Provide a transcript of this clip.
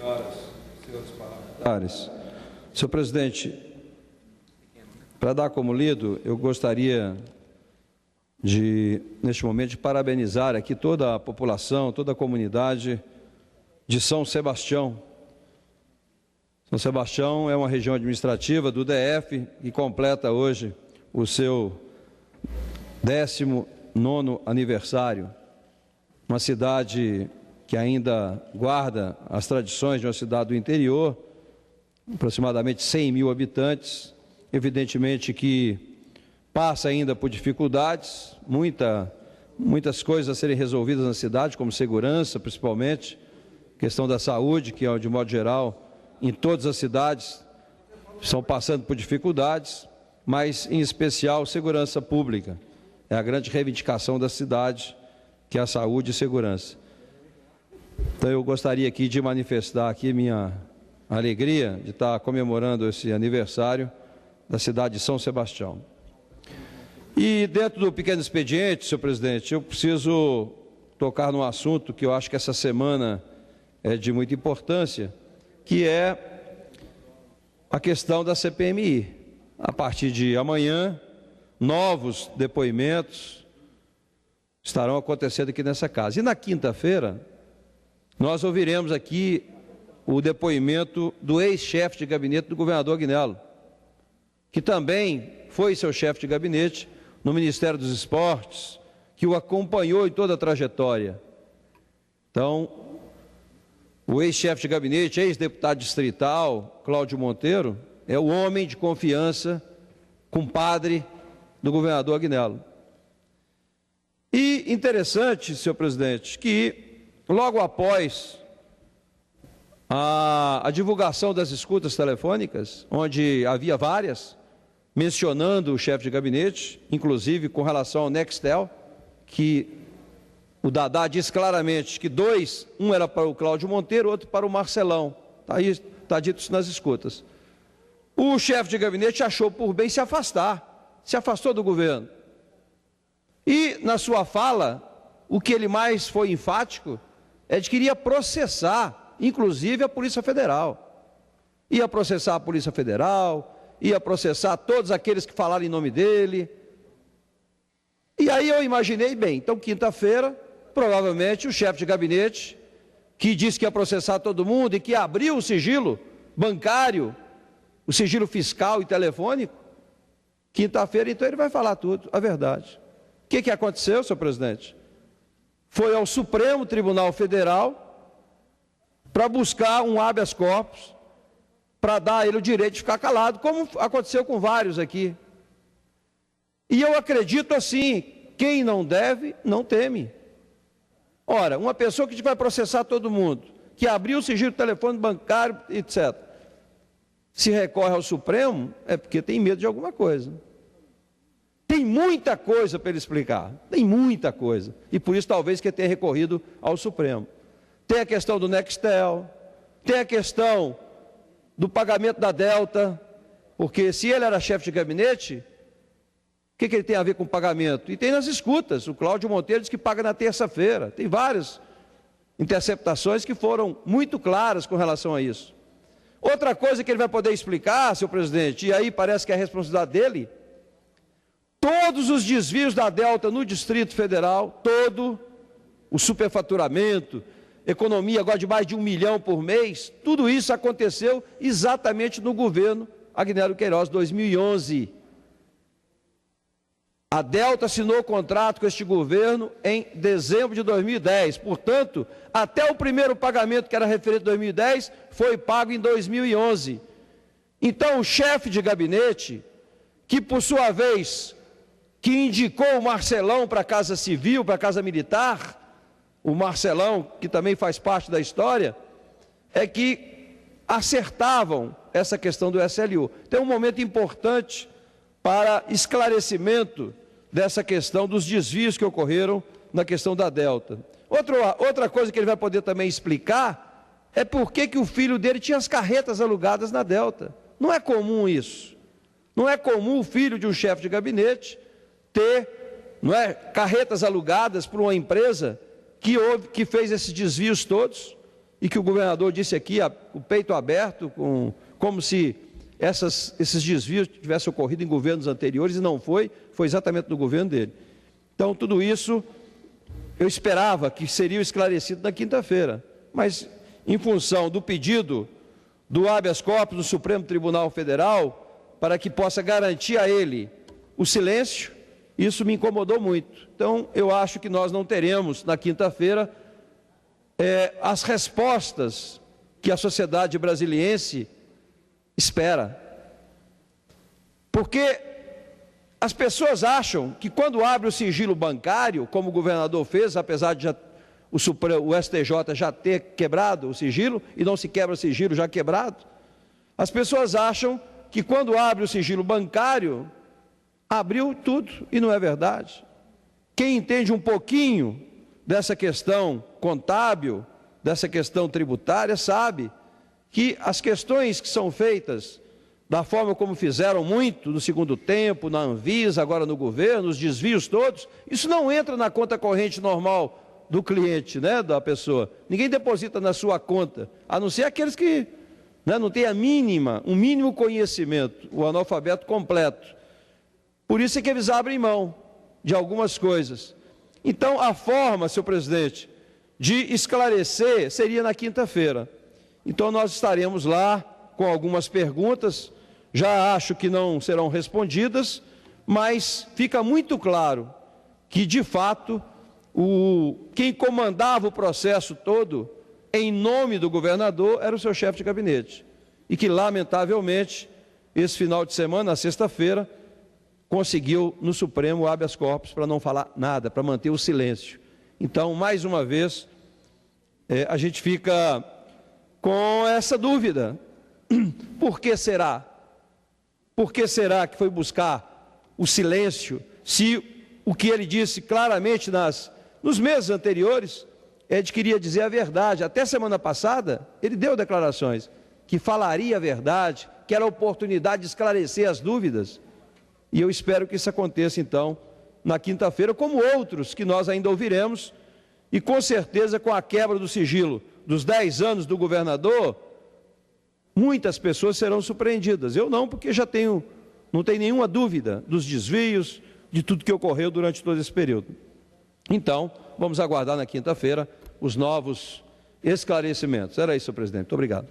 Senhoras e senhores parlamentares. Senhor presidente, para dar como lido, eu gostaria de, neste momento, de parabenizar aqui toda a população, toda a comunidade de São Sebastião. São Sebastião é uma região administrativa do DF e completa hoje o seu 19º aniversário. Uma cidade que ainda guarda as tradições de uma cidade do interior, aproximadamente 100 mil habitantes, evidentemente que passa ainda por dificuldades, muitas coisas a serem resolvidas na cidade, como segurança, principalmente, questão da saúde, que de modo geral, em todas as cidades, estão passando por dificuldades, mas em especial segurança pública. É a grande reivindicação da cidade, que é a saúde e segurança. Então eu gostaria aqui de manifestar aqui minha alegria de estar comemorando esse aniversário da cidade de São Sebastião. E dentro do pequeno expediente, senhor presidente, eu preciso tocar num assunto que eu acho que essa semana é de muita importância, que é a questão da CPMI. A partir de amanhã, novos depoimentos estarão acontecendo aqui nessa casa. E na quinta-feira, nós ouviremos aqui o depoimento do ex-chefe de gabinete do governador Agnello, que também foi seu chefe de gabinete no Ministério dos Esportes, que o acompanhou em toda a trajetória. Então, o ex-chefe de gabinete, ex-deputado distrital, Cláudio Monteiro, é o homem de confiança, compadre do governador Agnello. E interessante, senhor presidente, que logo após a divulgação das escutas telefônicas, onde havia várias, mencionando o chefe de gabinete, inclusive com relação ao Nextel, que o Dadá diz claramente que um era para o Cláudio Monteiro, outro para o Marcelão. Está dito isso nas escutas. O chefe de gabinete achou por bem se afastou do governo. E, na sua fala, o que ele mais foi enfático é de que iria processar, inclusive, a Polícia Federal. Ia processar a Polícia Federal, ia processar todos aqueles que falaram em nome dele. E aí eu imaginei, bem, então quinta-feira, provavelmente o chefe de gabinete, que disse que ia processar todo mundo e que abriu o sigilo bancário, o sigilo fiscal e telefônico, quinta-feira, então ele vai falar tudo, a verdade. O que aconteceu, senhor presidente? Foi ao Supremo Tribunal Federal para buscar um habeas corpus, para dar a ele o direito de ficar calado, como aconteceu com vários aqui. E eu acredito assim, quem não deve, não teme. Ora, uma pessoa que vai processar todo mundo, que abriu o sigilo telefone bancário, etc., se recorre ao Supremo, é porque tem medo de alguma coisa. Tem muita coisa para ele explicar, tem muita coisa. E por isso talvez que tenha recorrido ao Supremo. Tem a questão do Nextel, tem a questão do pagamento da Delta, porque se ele era chefe de gabinete, o que ele tem a ver com pagamento? E tem nas escutas, o Cláudio Monteiro diz que paga na terça-feira. Tem várias interceptações que foram muito claras com relação a isso. Outra coisa que ele vai poder explicar, senhor presidente, e aí parece que é a responsabilidade dele, todos os desvios da Delta no Distrito Federal, todo o superfaturamento, economia agora de mais de 1 milhão por mês, tudo isso aconteceu exatamente no governo Agnello Queiroz, 2011. A Delta assinou o contrato com este governo em dezembro de 2010, portanto, até o primeiro pagamento, que era referente a 2010, foi pago em 2011. Então, o chefe de gabinete, que por sua vez, que indicou o Marcelão para a Casa Civil, para a Casa Militar, o Marcelão, que também faz parte da história, é que acertavam essa questão do SLU. Tem um momento importante para esclarecimento dessa questão dos desvios que ocorreram na questão da Delta. Outra coisa que ele vai poder também explicar é por que o filho dele tinha as carretas alugadas na Delta. Não é comum isso. Não é comum o filho de um chefe de gabinete ter, carretas alugadas por uma empresa que fez esses desvios todos, e que o governador disse aqui, o peito aberto, como se esses desvios tivessem ocorrido em governos anteriores, e não foi exatamente no governo dele. Então, tudo isso eu esperava que seria esclarecido na quinta-feira, mas em função do pedido do habeas corpus do Supremo Tribunal Federal, para que possa garantir a ele o silêncio, isso me incomodou muito. Então, eu acho que nós não teremos, na quinta-feira, as respostas que a sociedade brasiliense espera. Porque as pessoas acham que quando abre o sigilo bancário, como o governador fez, apesar de o STJ já ter quebrado o sigilo, e não se quebra o sigilo já quebrado, as pessoas acham que quando abre o sigilo bancário, abriu tudo, e não é verdade. Quem entende um pouquinho dessa questão contábil, dessa questão tributária, sabe que as questões que são feitas da forma como fizeram muito no segundo tempo, na Anvisa, agora no governo, os desvios todos, isso não entra na conta corrente normal do cliente, né, da pessoa. Ninguém deposita na sua conta, a não ser aqueles que, né, não têm um mínimo conhecimento, o analfabeto completo. Por isso é que eles abrem mão de algumas coisas. Então, a forma, senhor presidente, de esclarecer seria na quinta-feira. Então, nós estaremos lá com algumas perguntas, já acho que não serão respondidas, mas fica muito claro que, de fato, quem comandava o processo todo, em nome do governador, era o seu chefe de gabinete. E que, lamentavelmente, esse final de semana, na sexta-feira, conseguiu no Supremo o habeas corpus para não falar nada, para manter o silêncio. Então, mais uma vez, a gente fica com essa dúvida. Por que será? Por que será que foi buscar o silêncio, se o que ele disse claramente nos meses anteriores é de que queria dizer a verdade? Até semana passada, ele deu declarações que falaria a verdade, que era a oportunidade de esclarecer as dúvidas. E eu espero que isso aconteça, então, na quinta-feira, como outros que nós ainda ouviremos, e com certeza com a quebra do sigilo dos 10 anos do governador, muitas pessoas serão surpreendidas. Eu não, porque não tenho nenhuma dúvida dos desvios, de tudo que ocorreu durante todo esse período. Então, vamos aguardar na quinta-feira os novos esclarecimentos. Era isso, senhor presidente. Muito obrigado.